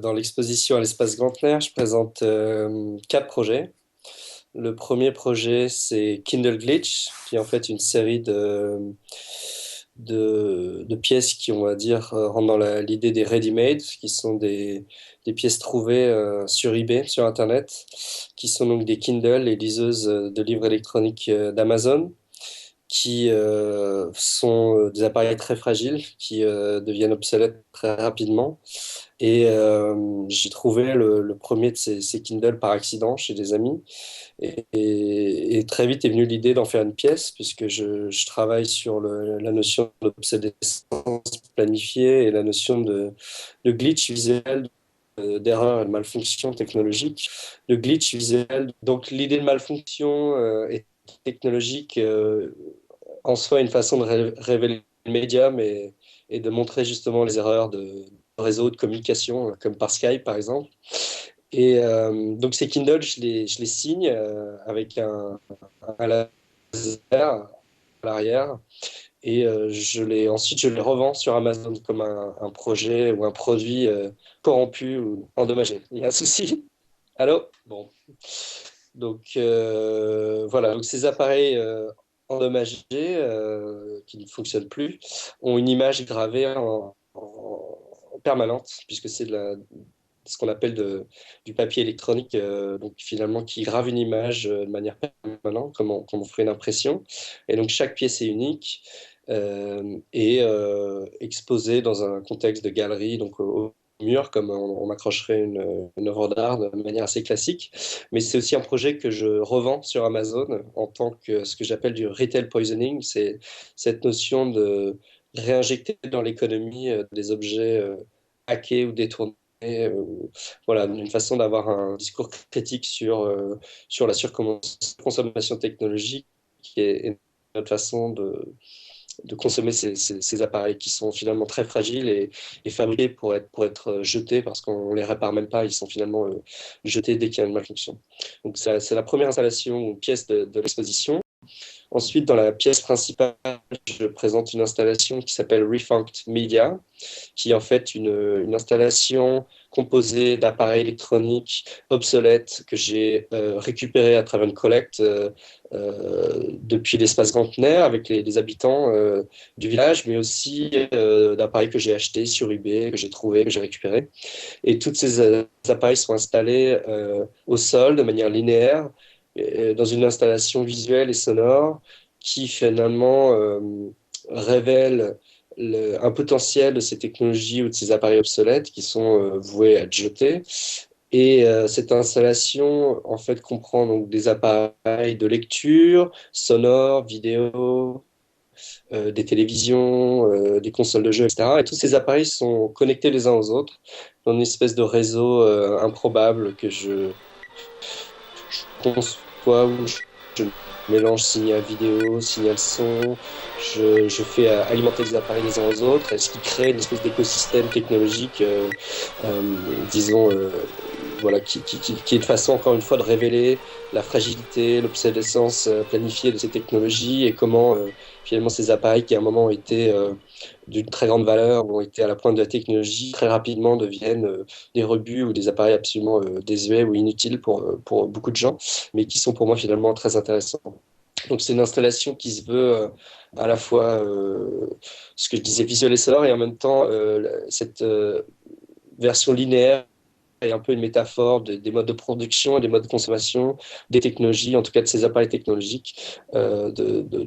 Dans l'exposition à l'espace Grantner, je présente quatre projets. Le premier projet, c'est Kindle Glitch, qui est en fait une série de pièces qui, on va dire, rentrent dans l'idée des ready-made, qui sont des pièces trouvées sur eBay, sur Internet, qui sont donc des Kindle, les liseuses de livres électroniques d'Amazon, qui sont des appareils très fragiles, qui deviennent obsolètes très rapidement. Et j'ai trouvé le premier de ces Kindle par accident chez des amis. Et très vite est venue l'idée d'en faire une pièce, puisque je travaille sur la notion d'obsolescence planifiée et la notion de glitch visuel, d'erreur et de malfonction technologique. Le glitch visuel, donc l'idée de malfonction est technologique en soi une façon de révéler le média, mais et de montrer justement les erreurs de réseaux de communication, comme par Skype par exemple. Et donc ces Kindle, je les signe avec un laser à l'arrière. Et ensuite, je les revends sur Amazon comme un projet ou un produit corrompu ou endommagé. Il y a un souci? Allô? Bon. Donc voilà, donc ces appareils endommagés qui ne fonctionnent plus ont une image gravée en permanente, puisque c'est ce qu'on appelle du papier électronique, donc finalement qui grave une image de manière permanente, comme on ferait une impression. Et donc chaque pièce est unique et exposée dans un contexte de galerie, donc au mur, comme on accrocherait une œuvre d'art de manière assez classique. Mais c'est aussi un projet que je revends sur Amazon en tant que ce que j'appelle du retail poisoning. C'est cette notion de réinjecter dans l'économie des objets hackés ou détournés. Voilà, une façon d'avoir un discours critique sur la surconsommation technologique et notre façon de consommer ces appareils qui sont finalement très fragiles et fabriqués pour être jetés parce qu'on les répare même pas, ils sont finalement jetés dès qu'il y a une malfonction. Donc c'est la première installation ou pièce de l'exposition. Ensuite, dans la pièce principale, je présente une installation qui s'appelle Refunked Media, qui est en fait une installation composée d'appareils électroniques obsolètes que j'ai récupérés à travers une collecte depuis l'espace Grantner avec les habitants du village, mais aussi d'appareils que j'ai achetés sur eBay, que j'ai trouvés, que j'ai récupérés. Et tous ces appareils sont installés au sol de manière linéaire, dans une installation visuelle et sonore qui finalement révèle un potentiel de ces technologies ou de ces appareils obsolètes qui sont voués à être jetés. Et cette installation, en fait, comprend donc des appareils de lecture, sonore, vidéo, des télévisions, des consoles de jeux, etc. Et tous ces appareils sont connectés les uns aux autres dans une espèce de réseau improbable que je conçois où je mélange signal vidéo, signal son, je fais alimenter les appareils les uns aux autres, ce qui crée une espèce d'écosystème technologique, euh, disons, voilà, qui est une façon, encore une fois, de révéler la fragilité, l'obsolescence planifiée de ces technologies et comment, finalement, ces appareils qui, à un moment, ont été d'une très grande valeur, ont été à la pointe de la technologie, très rapidement deviennent des rebuts ou des appareils absolument désuets ou inutiles pour beaucoup de gens, mais qui sont pour moi, finalement, très intéressants. Donc, c'est une installation qui se veut à la fois, ce que je disais, visuel et sonore, et en même temps, cette version linéaire est un peu une métaphore des modes de production et des modes de consommation, des technologies, en tout cas de ces appareils technologiques,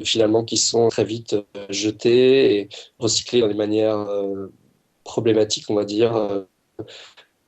finalement qui sont très vite jetés et recyclés dans des manières problématiques, on va dire,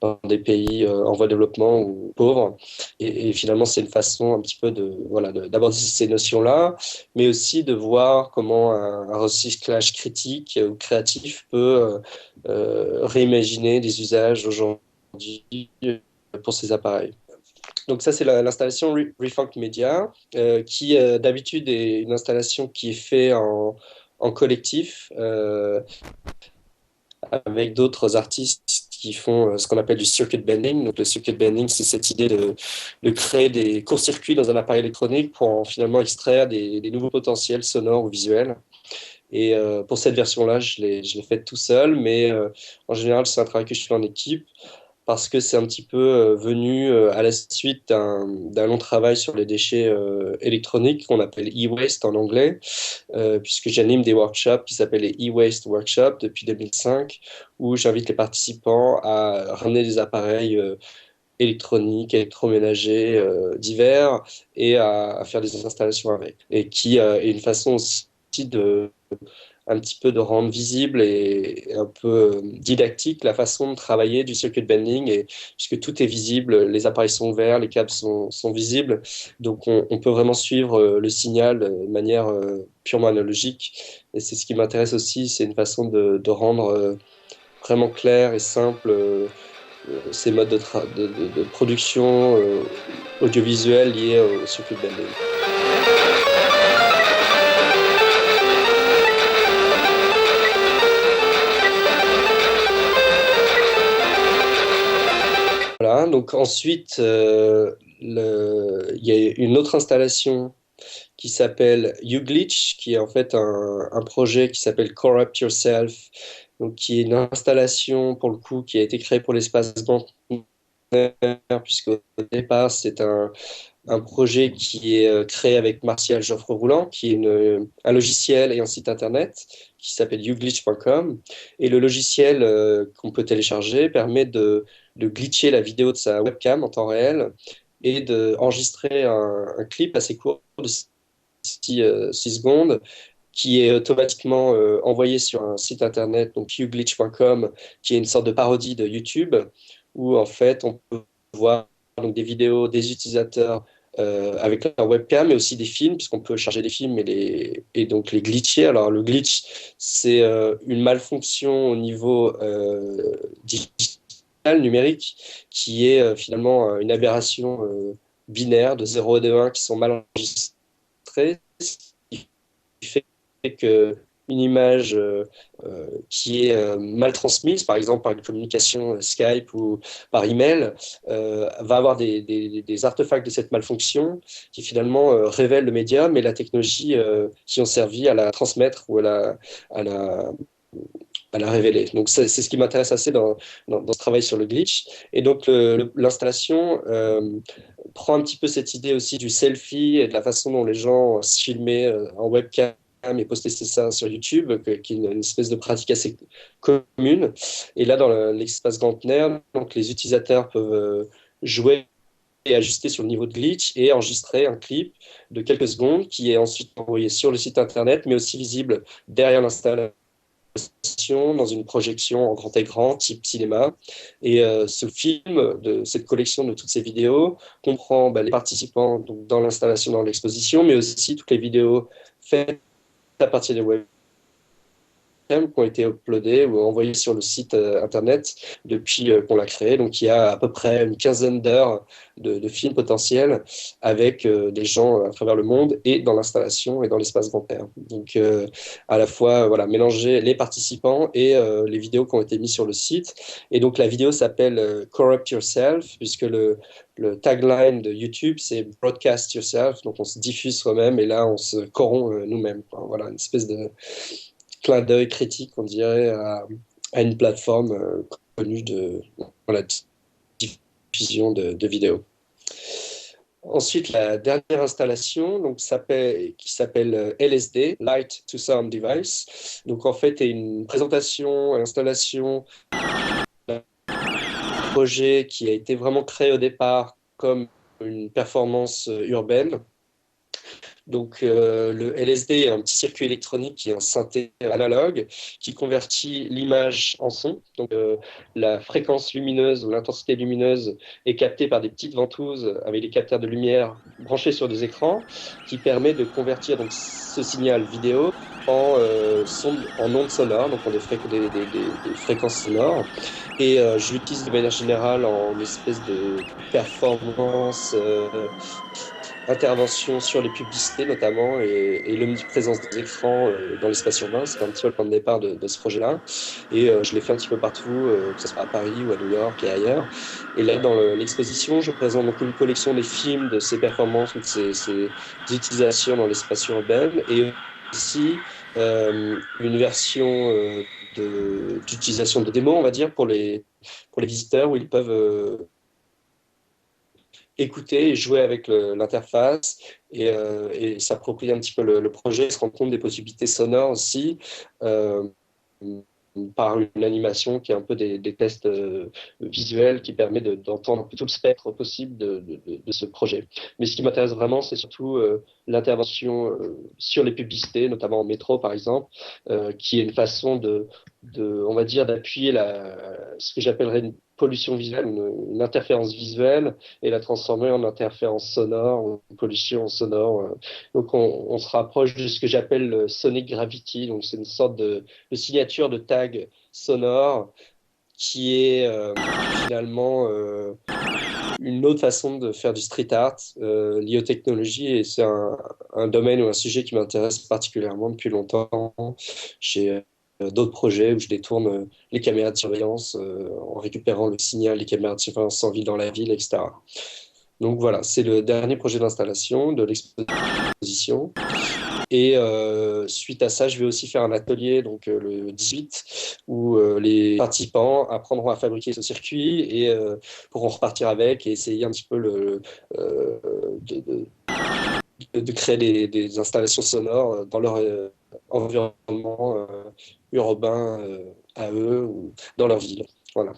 dans des pays en voie de développement ou pauvres. Et finalement, c'est une façon un petit peu voilà, d'aborder ces notions-là, mais aussi de voir comment un recyclage critique ou créatif peut réimaginer des usages aujourd'hui pour ces appareils. Donc ça, c'est l'installation Refunk Media, qui d'habitude est une installation qui est faite en collectif, avec d'autres artistes qui font ce qu'on appelle du circuit bending. Donc le circuit bending, c'est cette idée de créer des courts-circuits dans un appareil électronique pour finalement extraire des nouveaux potentiels sonores ou visuels. Et pour cette version-là, je l'ai faite tout seul, mais en général, c'est un travail que je fais en équipe parce que c'est un petit peu venu à la suite d'un long travail sur les déchets électroniques qu'on appelle e-waste en anglais, puisque j'anime des workshops qui s'appellent les e-waste workshops depuis 2005, où j'invite les participants à ramener des appareils électroniques, électroménagers divers et à faire des installations avec. Et qui est une façon aussi de un petit peu de rendre visible et un peu didactique la façon de travailler du circuit bending, et puisque tout est visible, les appareils sont ouverts, les câbles sont visibles, donc on peut vraiment suivre le signal de manière purement analogique. Et c'est ce qui m'intéresse aussi, c'est une façon de rendre vraiment clair et simple ces modes de production audiovisuelle liés au circuit bending. Voilà, donc ensuite, il y a une autre installation qui s'appelle YouGlitch, qui est en fait un projet qui s'appelle Corrupt Yourself, donc qui est une installation pour le coup qui a été créée pour l'espace Gantner, puisque au départ c'est un projet qui est créé avec Martial Joffre-Roulant, qui est un logiciel et un site internet qui s'appelle youglitch.com. Et le logiciel qu'on peut télécharger permet de glitcher la vidéo de sa webcam en temps réel et d'enregistrer un clip assez court de 6 secondes qui est automatiquement envoyé sur un site internet, donc youglitch.com, qui est une sorte de parodie de YouTube, où en fait on peut voir donc, des vidéos des utilisateurs avec leur webcam, mais aussi des films, puisqu'on peut charger des films et donc les glitcher. Alors le glitch, c'est une malfonction au niveau digital, numérique, qui est finalement une aberration binaire de 0 et de 1 qui sont mal enregistrés, ce qui fait que une image qui est mal transmise, par exemple par une communication Skype ou par email, va avoir des artefacts de cette malfonction qui finalement révèlent le médium et la technologie qui ont servi à la transmettre ou à la, à la révéler. Donc c'est ce qui m'intéresse assez dans ce travail sur le glitch. Et donc l'installation prend un petit peu cette idée aussi du selfie et de la façon dont les gens se filmaient en webcam et poster ça sur YouTube, qui est une espèce de pratique assez commune. Et là, dans l'espace Gantner, donc les utilisateurs peuvent jouer et ajuster sur le niveau de glitch et enregistrer un clip de quelques secondes qui est ensuite envoyé sur le site internet, mais aussi visible derrière l'installation dans une projection en grand écran type cinéma. Et ce film, cette collection de toutes ces vidéos, comprend les participants donc, dans l'installation, dans l'exposition, mais aussi toutes les vidéos faites à partir des web qui ont été uploadés ou envoyés sur le site internet depuis qu'on l'a créé. Donc il y a à peu près une quinzaine d'heures de films potentiels avec des gens à travers le monde et dans l'installation et dans l'espace grand air. Donc à la fois voilà, mélanger les participants et les vidéos qui ont été mises sur le site. Et donc la vidéo s'appelle Corrupt Yourself, puisque le tagline de YouTube, c'est Broadcast Yourself, donc on se diffuse soi-même et là on se corrompt nous-mêmes. Enfin, voilà, une espèce de clin d'œil critique, on dirait, à une plateforme connue de voilà, diffusion de vidéos. Ensuite, la dernière installation donc, qui s'appelle LSD, Light to Sound Device. Donc, en fait, est une présentation, installation d'un projet qui a été vraiment créé au départ comme une performance urbaine. Donc, le LSD est un petit circuit électronique qui est un synthé analogue qui convertit l'image en son. Donc, la fréquence lumineuse ou l'intensité lumineuse est captée par des petites ventouses avec des capteurs de lumière branchés sur des écrans qui permet de convertir donc, ce signal vidéo en ondes sonores, donc en des fréquences sonores. Et je l'utilise de manière générale en espèce de performance intervention sur les publicités notamment et l'omniprésence des écrans dans l'espace urbain. C'est un petit peu le point de départ de ce projet-là. Et je l'ai fait un petit peu partout, que ce soit à Paris ou à New York et ailleurs. Et là, dans l'exposition, je présente donc une collection des films de ces performances ou de ces utilisations dans l'espace urbain et aussi une version d'utilisation de démo, on va dire, pour les visiteurs, où ils peuvent écouter et jouer avec l'interface et s'approprier un petit peu le projet, se rendre compte des possibilités sonores aussi. Euh, par une animation qui est un peu des tests visuels qui permet d'entendre un peu tout le spectre possible de ce projet. Mais ce qui m'intéresse vraiment, c'est surtout l'intervention sur les publicités, notamment en métro par exemple, qui est une façon on va dire, d'appuyer ce que j'appellerais une pollution visuelle, une interférence visuelle, et la transformer en interférence sonore, ou pollution sonore. Donc on se rapproche de ce que j'appelle le sonic gravity, donc c'est une sorte de signature de tag sonore qui est finalement une autre façon de faire du street art lié aux technologies, et c'est un domaine ou un sujet qui m'intéresse particulièrement depuis longtemps. J'ai d'autres projets où je détourne les caméras de surveillance en récupérant le signal des caméras de surveillance sans vie dans la ville, etc. Donc voilà, c'est le dernier projet d'installation de l'exposition. Et suite à ça, je vais aussi faire un atelier donc le 18 où les participants apprendront à fabriquer ce circuit et pourront repartir avec et essayer un petit peu euh, de, de- de créer des installations sonores dans leur environnement urbain à eux ou dans leur ville. Voilà.